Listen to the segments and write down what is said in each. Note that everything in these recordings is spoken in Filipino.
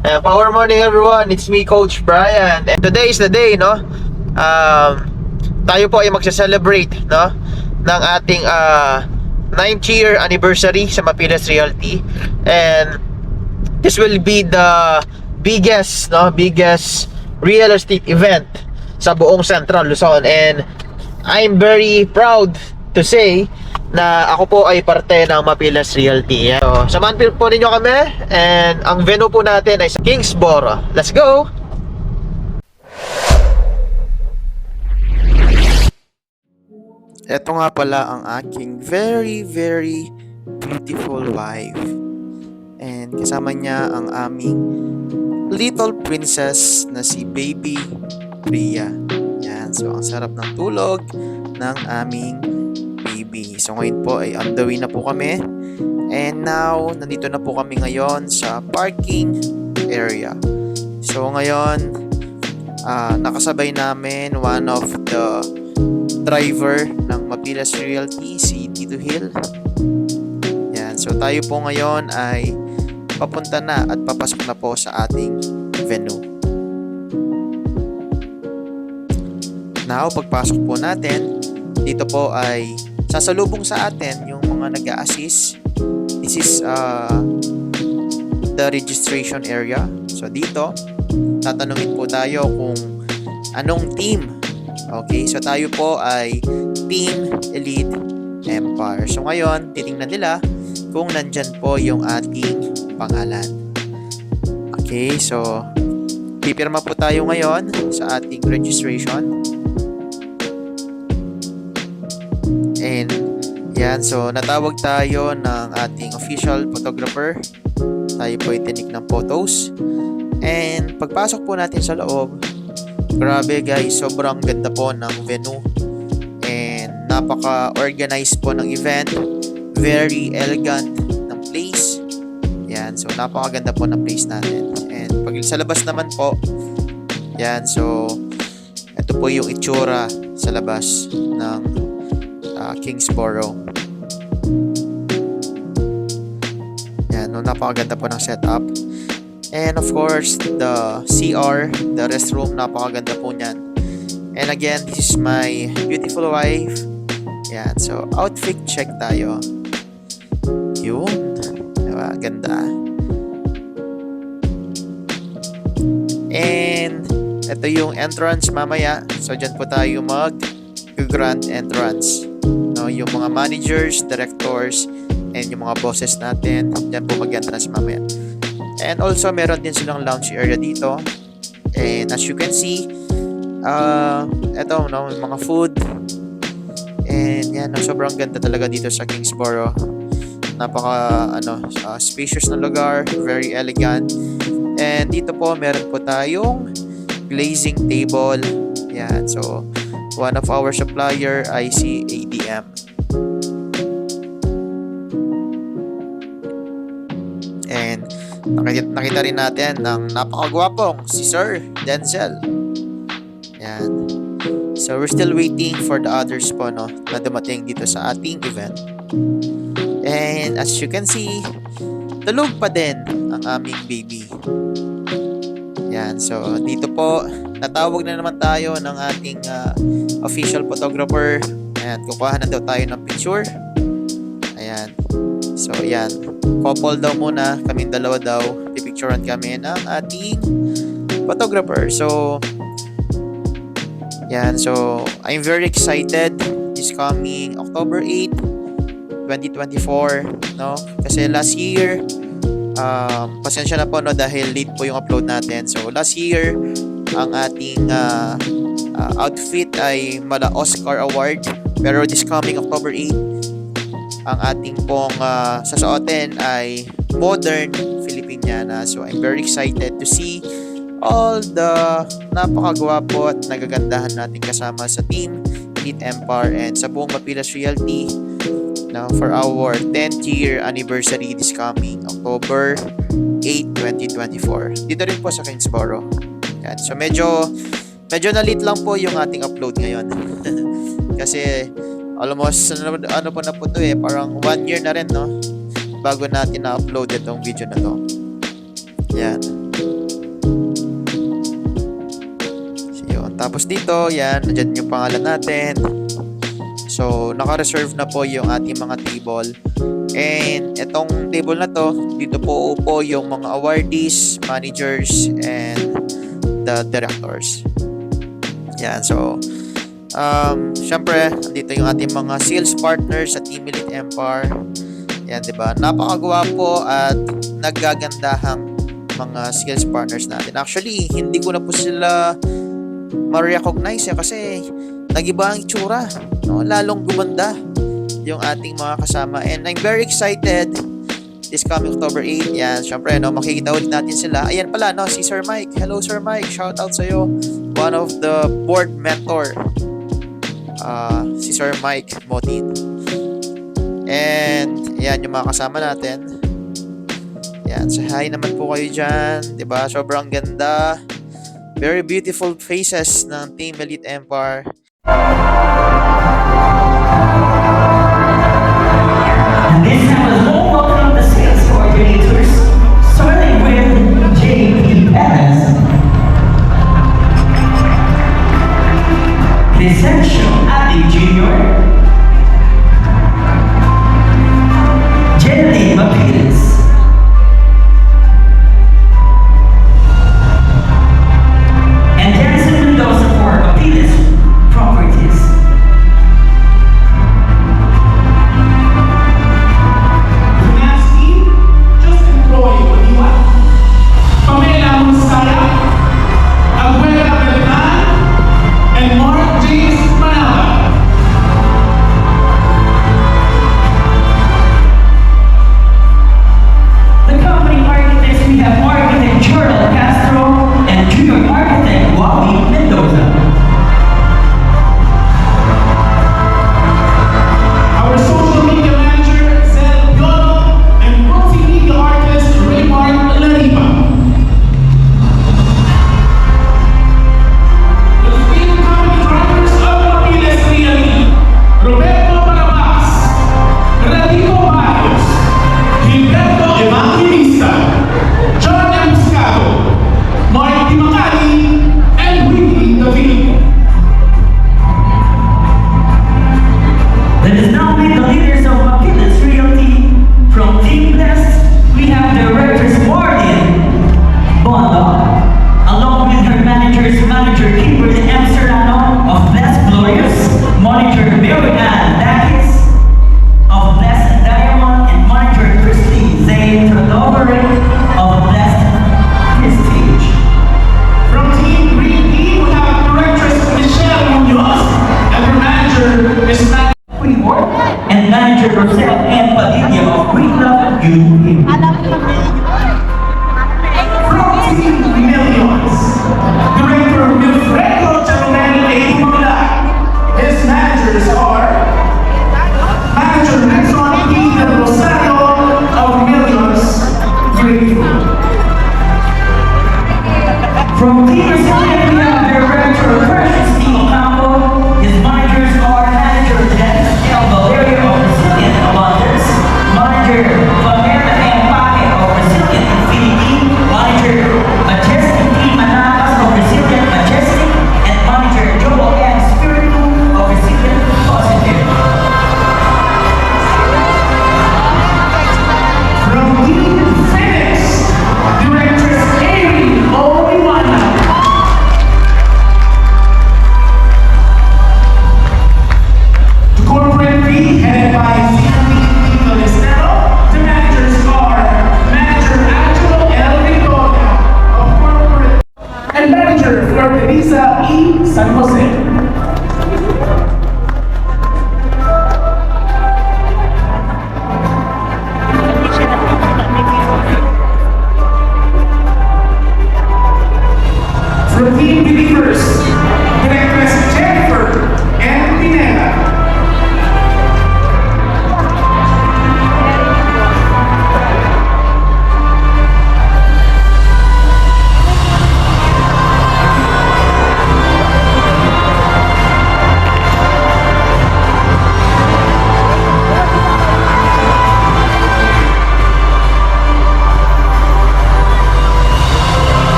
Power morning everyone, it's me Coach Brian and today is the day, no? Tayo po ay magse-celebrate, no? Ng ating 9th year anniversary sa Mapilas Realty. And this will be the biggest, no? Biggest real estate event sa buong Central Luzon. And I'm very proud to say na ako po ay parte ng Mapilas Realty. So, samahan po ninyo kami and ang venue po natin ay sa Kingsborough. Let's go! Ito nga pala ang aking very beautiful wife. And kasama niya ang aming little princess na si Baby Rhea. Yan, so ang sarap ng tulog ng aming baby. So ngayon po ay on the way na po kami. And now, nandito na po kami ngayon sa parking area. So ngayon, nakasabay namin one of the driver ng Mapilas Realty, si Tito Hill. Yan, so tayo po ngayon ay papunta na at papasok na po sa ating venue. Now, pagpasok po natin, dito po ay sasalubong sa atin yung mga nag-a-assist. This is the registration area. So dito, tatanungin po tayo kung anong team. Okay, so tayo po ay Team Elite Empire. So ngayon, titingnan nila kung nandyan po yung ating pangalan. Okay, so pipirma po tayo ngayon sa ating registration. And yan, so natawag tayo ng ating official photographer. Tayo po itinik ng photos. And pagpasok po natin sa loob, grabe guys, sobrang ganda po ng venue. And napaka-organized po ng event. Very elegant ng place. Yan, so napakaganda po ng place natin. And pag sa labas naman po, yan, so ito po yung itsura sa labas ng Kingsborough. Yan, no, napakaganda po ng setup. And of course, the CR, the restroom, napakaganda po niyan. And again, this is my beautiful wife. Yan, so outfit check tayo. Yun, diba? Ganda. And ito yung entrance mamaya. So dyan po tayo mag-grand entrance. No, yung mga managers, directors, and yung mga bosses natin, dyan po mag-entrance mamaya. And also, meron din silang lounge area dito. And as you can see, eto, no, mga food. And yan, no, sobrang ganda talaga dito sa Kingsborough. Napaka, spacious na lugar, very elegant. And dito po, meron po tayong glazing table. Yan, so one of our supplier ay si ADM. And nakita rin natin ng napakagwapong si Sir Denzel. Yan. So we're still waiting for the others po, no, na dumating dito sa ating event. And as you can see, tulog pa din ang aming baby. Yan, so dito po natawag na naman tayo ng ating official photographer. Ayan, kukuha na daw tayo ng picture. Ayan. So, ayan. Couple daw muna. Kaming dalawa daw. Pipicturean kami ng ating photographer. So, ayan. So, I'm very excited. This coming October 8, 2024. No? Kasi last year, pasensya na po, no, dahil late po yung upload natin. So, last year, ang ating outfit ay mala Oscar Award. Pero this coming October 8, ang ating pong sasuotin ay modern Filipiniana. So I'm very excited to see all the napakagwapo at nagagandahan natin kasama sa Team Elite Empire and sa buong Mapilas Realty now for our 10th year anniversary this coming October 8, 2024. Dito rin po sa Kingsborough. Yan. So medyo na-late lang po yung ating upload ngayon. Kasi almost ano po na po to parang 1 year na rin, no, bago natin na-upload itong video na to. Yan. Tapos dito, yan, nandyan yung pangalan natin. So, naka-reserve na po yung ating mga table. And itong table na to, dito po upo yung mga awardees, managers, and the directors. Yan, so syempre, dito yung ating mga sales partners sa Team Elite Empire. Yan, di ba? Napakagwapo at naggagandahang mga sales partners natin. Actually, hindi ko na po sila ma-recognize kasi nag-iba ang itsura, no? Lalong gumanda yung ating mga kasama, and I'm very excited this coming October 8. Yan, syempre, no, makikita ulit natin sila. Ayan pala, no, si Sir Mike. Hello, Sir Mike. Shout out sa'yo. One of the board mentor. Si Sir Mike Motin. And, ayan, yung mga kasama natin. Ayan, so hi naman po kayo dyan. Diba? Sobrang ganda. Very beautiful faces ng Team Elite Empire. And this time was more welcome the sales coordinators, starting with J.P. Perez. Crescencio Adi Jr. Jenny Mapiles. And Jansen Mendoza for Mapiles Properties.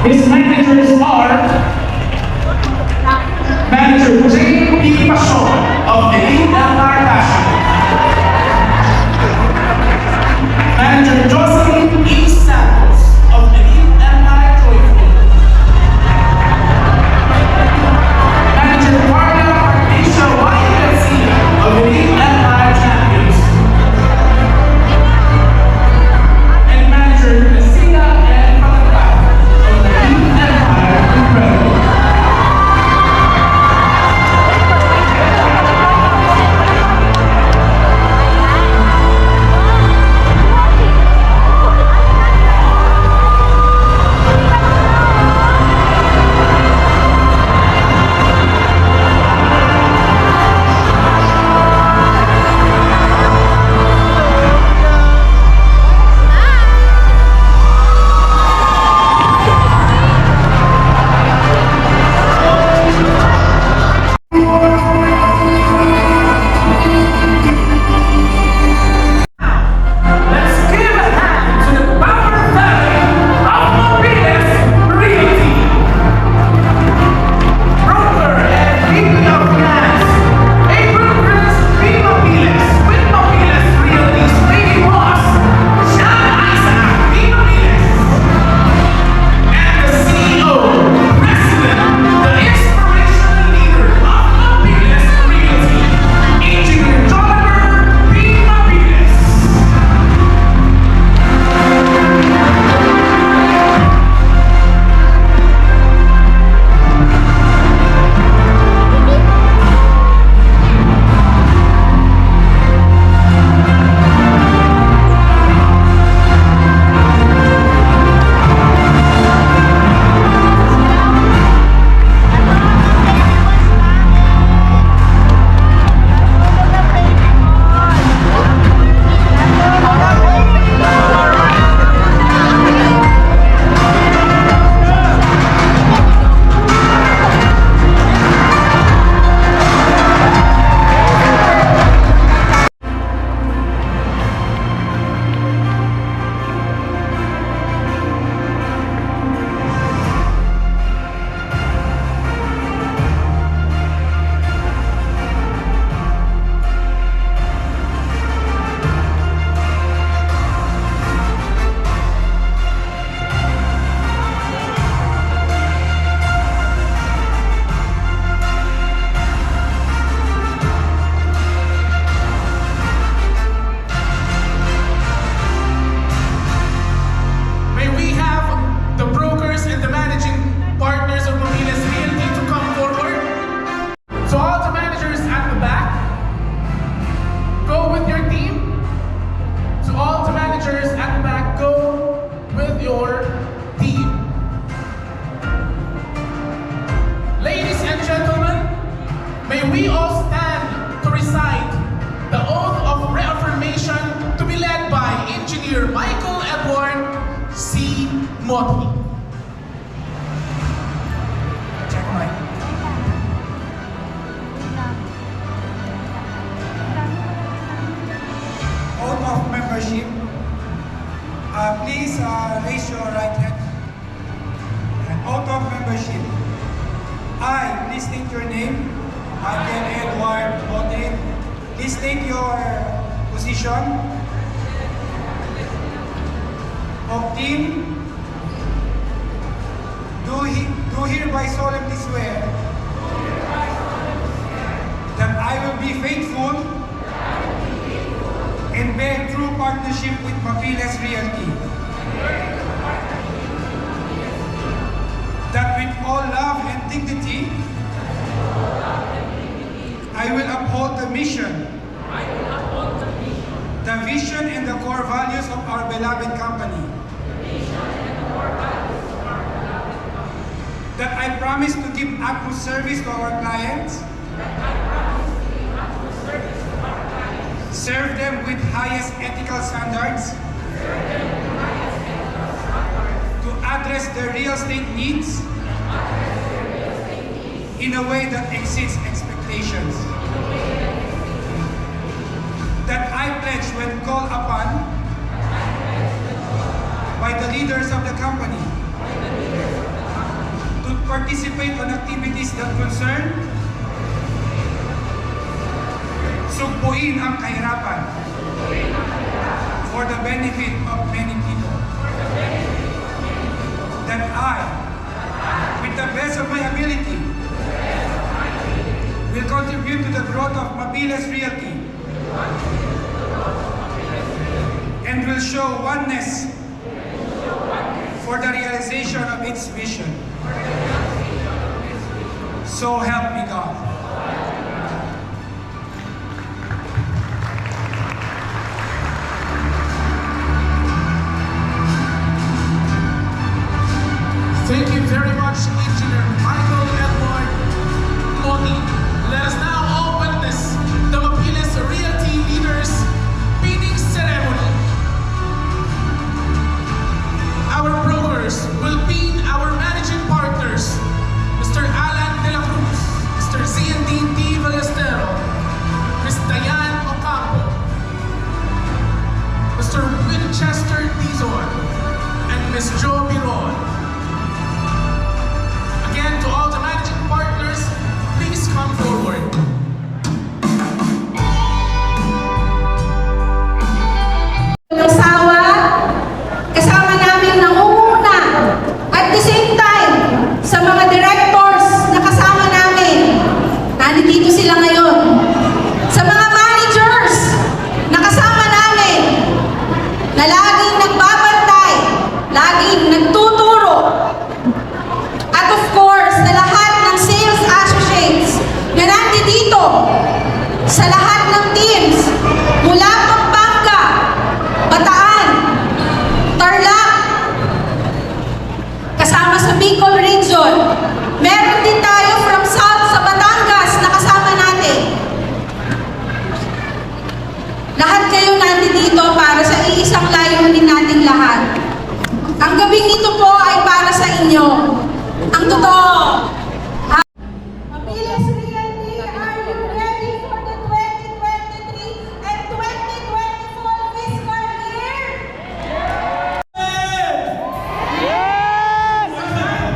His managers are Manager J.P. Passion of Elite Empire Fashion. Manager Jocelyn E. Santos of Elite Empire Joyful. Manager Carla Patricia Y. Garcia of Elite Empire Champions. And Manager Lucia N. Pagkat of Elite Empire Incredible. Let's give a hand to the power family of Mobiles Realty. Broker and VP of Finance, April Prince B. Mobiles with Mobiles Realty's baby boss, Sean Isaac B. Mobiles. And the CEO, President, the inspirational leader of Mobiles Realty, Engineer Jonathan B. Mobiles. May we have the brokers and the managing partners of Mobiles Realty to come forward? So all the managers at the back, go with your team. So all the managers at the back, go with your team. Ladies and gentlemen, may we all stand to recite the oath of reaffirmation to be led by Engineer Michael Edward C. Motley. Check mic. Oath of membership. Please raise your right hand. And oath of membership. I, please state your name. Michael Edward Motley. Please state your position of team. Do hereby solemnly swear that I will be faithful and bear true partnership with Mobiles Realty. That with all love and dignity, I will uphold the mission, the vision and the core values of our beloved company. That I promise to give utmost service to our clients, serve them with highest ethical standards, to address their real estate needs in a way that exceeds expectations. That I pledge when called upon by the leaders of the company participate on activities that concern sugpuin ang kahirapan for the benefit of many people. That I, with the best of my ability, will contribute to the growth of Mabiles Realty and will show oneness for the realization of its vision. So help me God. Thank you very much, Engineer Michael Edward Moti. Let us now all witness the Mabiles Realty Leaders Pinning Ceremony. Our brokers will pin our managing partners, Mr. Alan De La Cruz, Mr. Z&D D. Ballestero, Ms. Diane Ocampo, Mr. Winchester Dizon, and Ms. Jo Biron. Again, to all the managing partners, please come forward. Ng sawa, kasama namin nangunguna at the same time sa mga directors na kasama namin. Nandito sila ngayon. Sa mga managers na kasama namin na laging nagbabantay, laging nagtuturo. At of course, sa lahat ng sales associates na nandito sa lahat ng teams mula Pampanga, Bataan, Tarlac, kasama sa Bicol Region. Meron din tayo from South sa Batangas na kasama natin. Lahat kayo nandito para sa iisang layunin nating lahat. Ang gabing ito po ay para sa inyo. Ang totoo. Mabiles Realty, are you ready for the 2023 and 2024 fiscal year?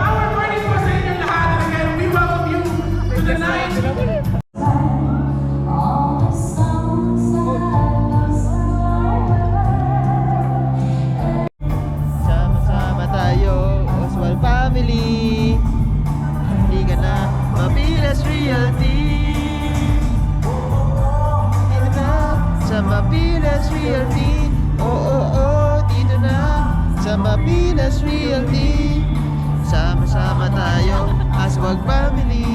Our morning po sa inyong lahat, and again, we welcome you to the night. Sama-sama tayo, Oswald family. Hindi ka na Mabiles Realty. Dito na sa Mabiles Realty. Dito na sa Mabiles Realty. Sama-sama tayo, Oswald family.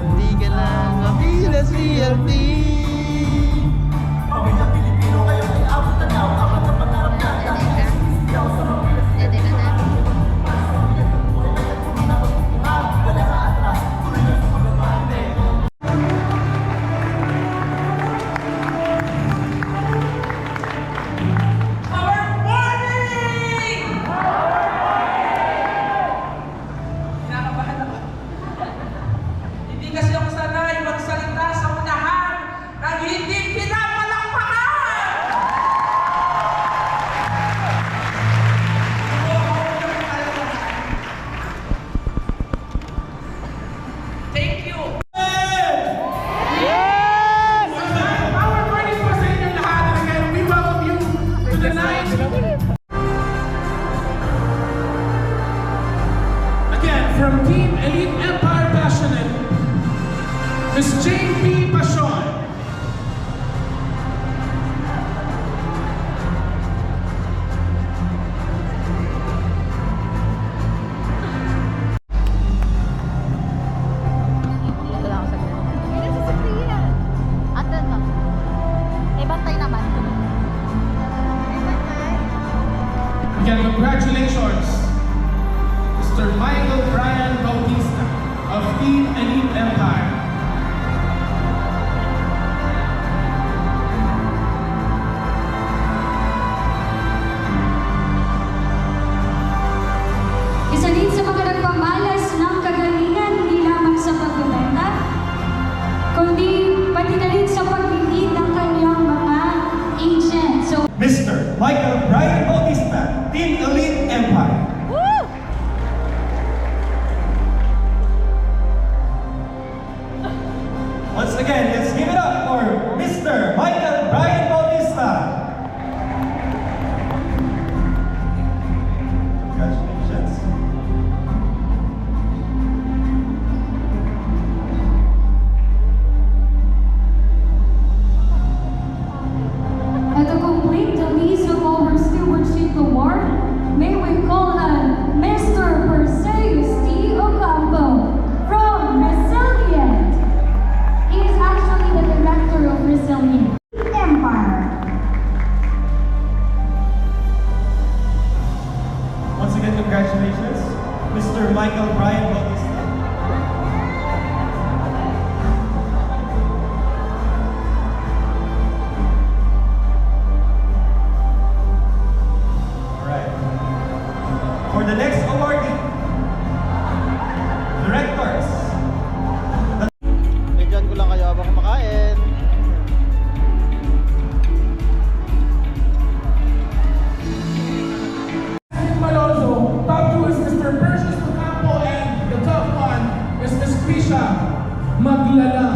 Hindi ka na Mabiles Realty. Kinakabahan ako. Hindi kasi ako sanay magsalita sa unahan ng hindi pinapalakpakan! Thank you! Our morning po sa inyong lahat, and again, we welcome you to the night. Again, from Team Elite Empire Passionate, Ms. J.P. Passion. Wala akong saglit. Kaya si Sophia. Ate na. Eh, bantay naman. Again, congratulations, Mr. Michael Brian Bautista of Team Elite Empire. Isa din sa mga nagpamalas ng kagalingan hindi lamang sa pagbebenta, kundi pati na rin sa pag-lead ng kanyang mga agents. So, Mr. Michael Brian Bautista, Team Elite Empire. congratulations, Mr. Michael Brian Bautista. Alright. For the next awardee, directors. Medyan ko lang kayo habang kumakain. Malonzo. Top 2 is Mr. Percius Ocampo, and the top 1 is Miss Krisha Maglala.